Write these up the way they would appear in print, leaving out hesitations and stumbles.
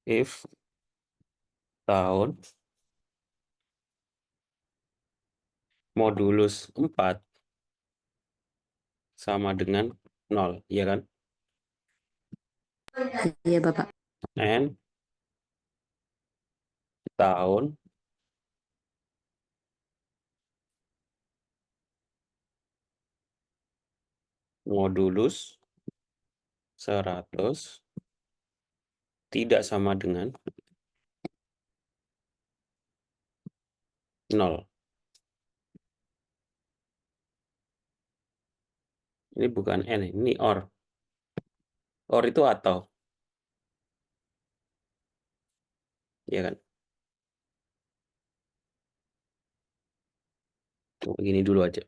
If tahun modulus 4 sama dengan 0, ya kan? Iya, Bapak. And tahun modulus 100 tidak sama dengan 0. Ini bukan N, ini OR. OR itu atau, ya kan? Begini dulu aja.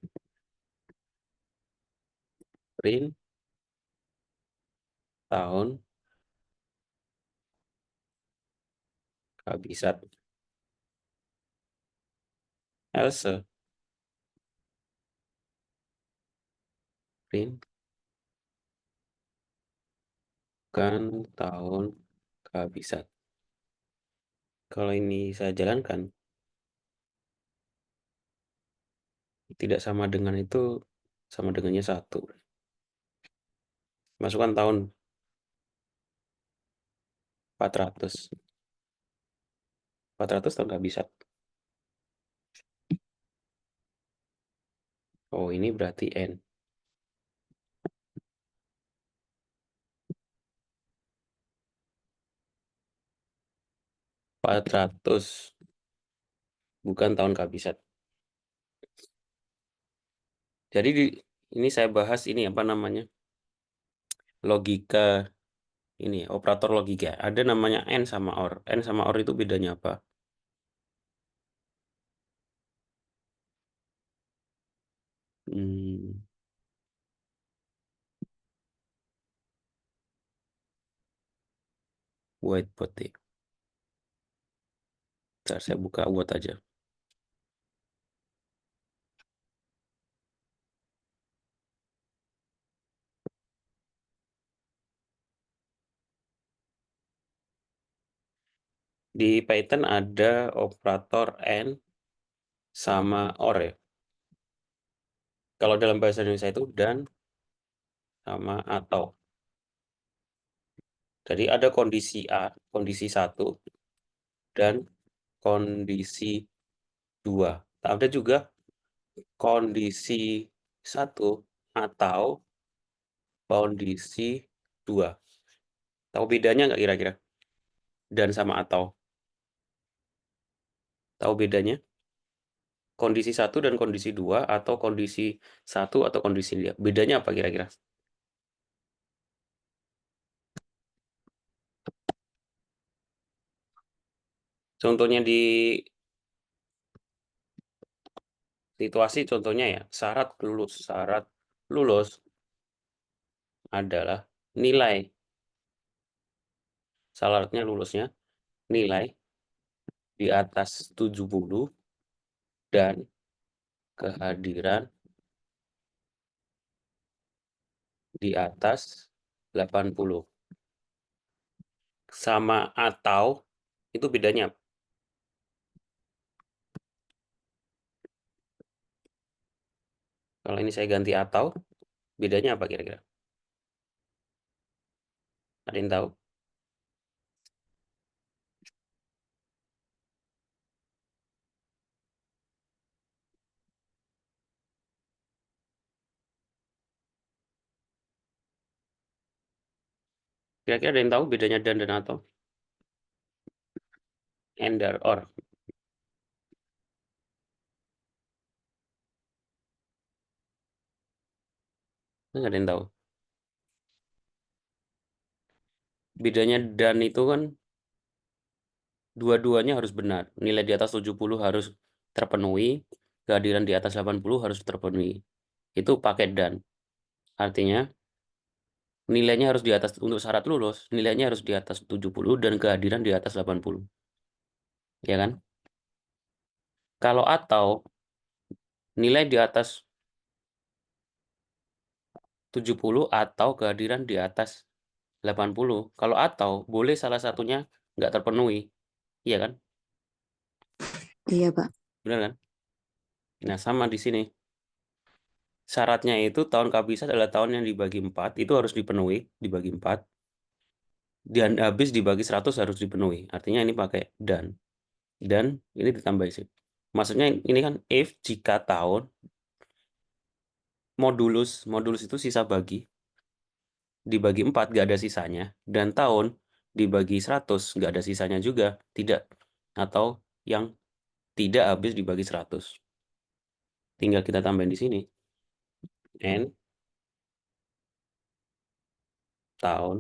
Print tahun kehabisan. Else print bukan tahun kehabisan. Kalau ini saya jalankan, tidak sama dengan itu, sama dengannya 1. Masukkan tahun 400. 400 tahun kehabisan. Oh, ini berarti N. Bukan tahun kehabisan. Jadi ini saya bahas ini apa namanya? Logika ini, operator logika. Ada namanya N sama OR. N sama OR itu bedanya apa? Whiteboard deh. Bentar, saya buka Word aja. Di Python ada operator N sama OR ya. Kalau dalam bahasa Indonesia itu dan sama atau. Jadi ada kondisi A, kondisi 1, dan kondisi 2. Ada juga kondisi 1 atau kondisi 2. Tahu bedanya nggak kira-kira? Dan sama atau. Tahu bedanya? Kondisi 1 dan kondisi 2 atau kondisi 1 atau kondisi 2. Bedanya apa kira-kira? Contohnya di situasi contohnya ya, syarat lulus adalah nilai. Syaratnya lulusnya nilai di atas 70 dan kehadiran di atas 80. Sama atau itu bedanya. Kalau ini saya ganti atau, bedanya apa kira-kira? Ada yang tahu? Kira-kira ada yang tahu bedanya dan atau? And or. Nggak ada yang tahu. Bedanya dan itu kan dua-duanya harus benar. Nilai di atas 70 harus terpenuhi, kehadiran di atas 80 harus terpenuhi. Itu pakai dan. Artinya nilainya harus di atas, untuk syarat lulus, nilainya harus di atas 70 dan kehadiran di atas 80. Ya kan? Kalau atau nilai di atas 70 atau kehadiran di atas 80. Kalau atau boleh salah satunya nggak terpenuhi. Iya kan? Iya, Pak. Benar kan? Nah, sama di sini. Syaratnya itu tahun kabisat adalah tahun yang dibagi 4, itu harus dipenuhi, dibagi 4. Dan habis dibagi 100 harus dipenuhi. Artinya ini pakai dan. Dan ini ditambah sih. Maksudnya ini kan if jika tahun modulus itu sisa bagi dibagi 4 nggak ada sisanya, dan tahun dibagi 100 nggak ada sisanya juga, tidak, atau yang tidak habis dibagi 100. Tinggal kita tambahin di sini n tahun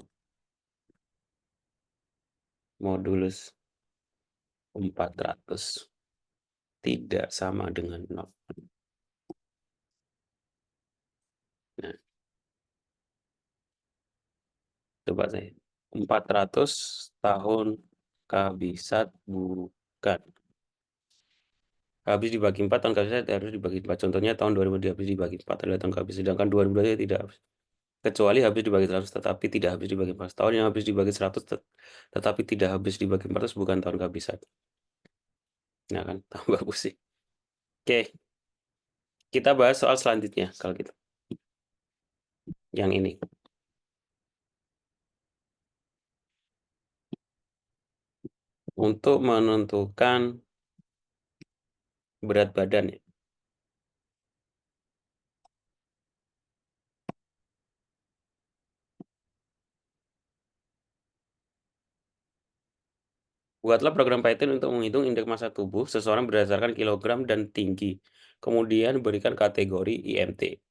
modulus 400 tidak sama dengan 0. Nah, coba saya 400 tahun kabisat bukan habis dibagi 4, tahun kabisat harus dibagi 4. Contohnya tahun 2000 habis dibagi 4 adalah tahun kabisat, sedangkan 2020 tidak habis. Kecuali habis dibagi 100 tetapi tidak habis dibagi 4. Tahun yang habis dibagi 100 tetapi tidak habis dibagi 400 bukan tahun kabisat. Nah kan, tambah bagus sih. Oke, kita bahas soal selanjutnya kalau gitu. Yang ini. Untuk menentukan berat badan ya. Buatlah program Python untuk menghitung indeks massa tubuh seseorang berdasarkan kilogram dan tinggi. Kemudian berikan kategori IMT.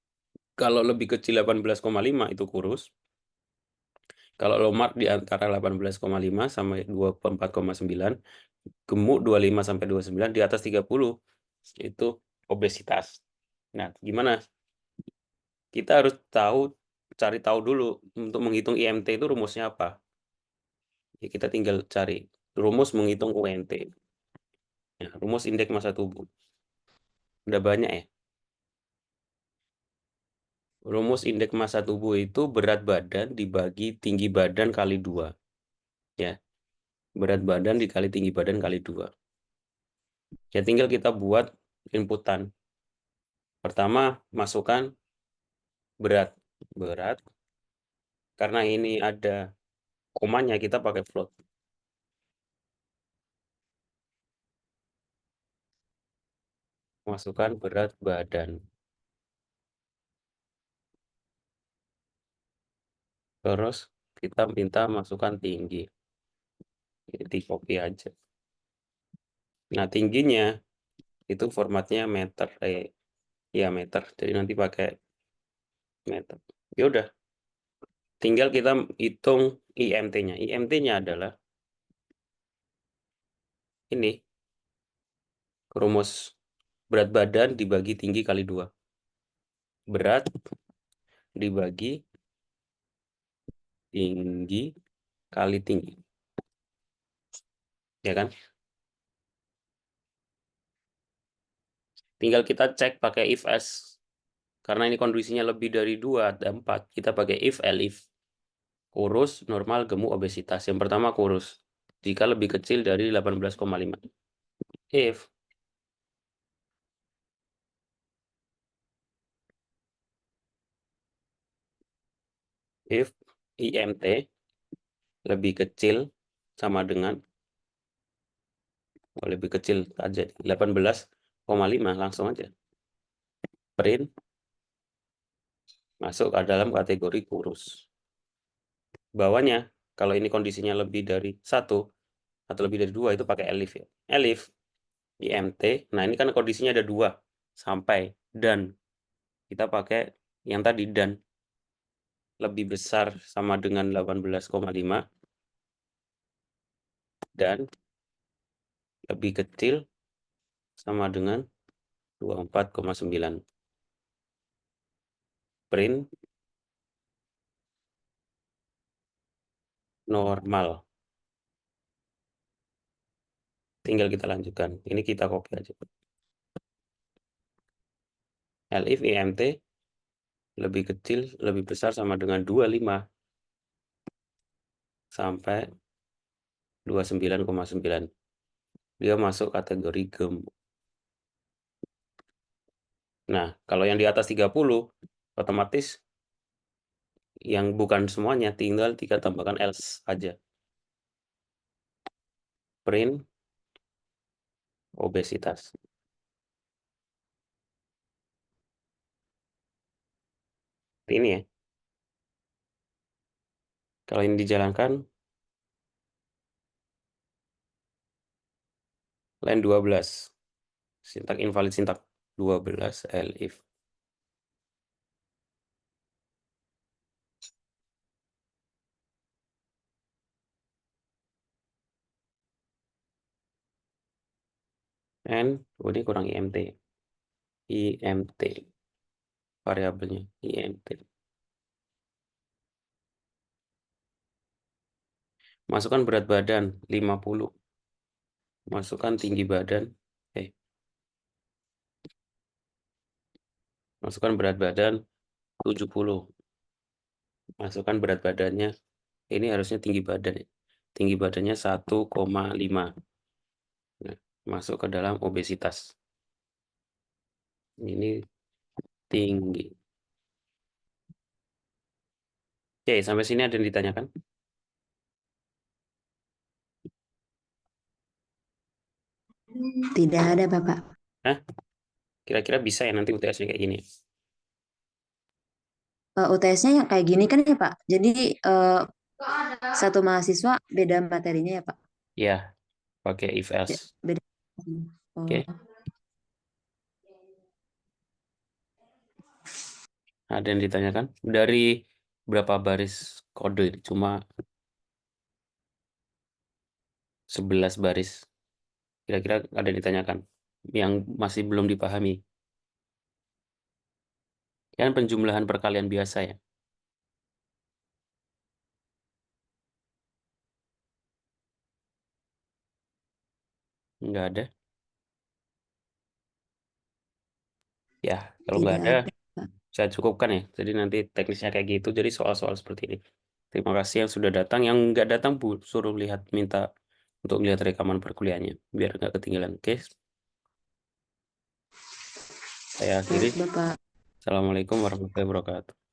Kalau lebih kecil 18,5 itu kurus. Kalau lomar di antara 18,5 sampai 24,9, gemuk 25 sampai 29, di atas 30 itu obesitas. Nah, gimana? Kita harus cari tahu dulu untuk menghitung IMT itu rumusnya apa. Ya, kita tinggal cari rumus menghitung UMT. Ya, rumus indeks massa tubuh. Udah banyak ya. Rumus indeks massa tubuh itu berat badan dibagi tinggi badan kali 2. Ya, berat badan dikali tinggi badan kali 2. Ya, tinggal kita buat inputan. Pertama, masukkan berat. Berat. Karena ini ada komanya, kita pakai float. Masukkan berat badan. Terus kita minta masukkan tinggi. Ini di copy aja. Nah, tingginya itu formatnya meter. Ya meter. Jadi nanti pakai meter. Ya udah. Tinggal kita hitung IMT-nya. IMT-nya adalah ini. Rumus berat badan dibagi tinggi kali 2. Berat dibagi tinggi kali tinggi. Ya kan? Tinggal kita cek pakai if else. Karena ini kondisinya lebih dari 2 ada 4. Kita pakai if elif. Kurus, normal, gemuk, obesitas. Yang pertama kurus. Jika lebih kecil dari 18,5. If IMT lebih kecil sama dengan lebih kecil aja 18,5, langsung aja print masuk ke dalam kategori kurus. Bawahnya kalau ini kondisinya lebih dari 1 atau lebih dari 2 itu pakai elif ya. Elif IMT. Nah, ini kan kondisinya ada 2 sampai dan kita pakai yang tadi dan lebih besar sama dengan 18,5 dan lebih kecil sama dengan 24,9. Print normal. Tinggal kita lanjutkan. Ini kita copy aja. Elif IMT lebih kecil, lebih besar sama dengan 25 sampai 29,9. Dia masuk kategori gemuk. Nah, kalau yang di atas 30, otomatis yang bukan semuanya, tinggal kita tambahkan else aja. Print obesitas. Ini ya. Kalau ini dijalankan, line 12. Sintak invalid sintak 12 elif. N, ini kurang IMT. IMT. Variabelnya IMT. Masukkan berat badan 50. Masukkan tinggi badan. Masukkan berat badan 70. Masukkan berat badannya. Ini harusnya tinggi badan. Tinggi badannya 1,5. Nah, masuk ke dalam obesitas. Ini tinggi. Oke, sampai sini ada yang ditanyakan? Tidak ada, Bapak. Hah? Kira-kira bisa ya nanti UTS-nya kayak gini? UTS-nya yang kayak gini kan ya, Pak? Jadi satu mahasiswa beda materinya ya, Pak? Ya, pakai if else. Beda. Oke. Oh, Ada yang ditanyakan? Dari berapa baris kode ini? Cuma 11 baris. Kira-kira ada yang ditanyakan? Yang masih belum dipahami? Kan penjumlahan perkalian biasa ya? Enggak ada. Ya, kalau nggak tidak ada, ada, Pak. saya cukupkan ya. Jadi nanti teknisnya kayak gitu. Jadi soal-soal seperti ini. Terima kasih yang sudah datang. Yang nggak datang, Bu, suruh lihat, minta untuk lihat rekaman perkuliahannya. Biar nggak ketinggalan. Oke? Saya akhiri. Baik, Bapak. Assalamualaikum warahmatullahi wabarakatuh.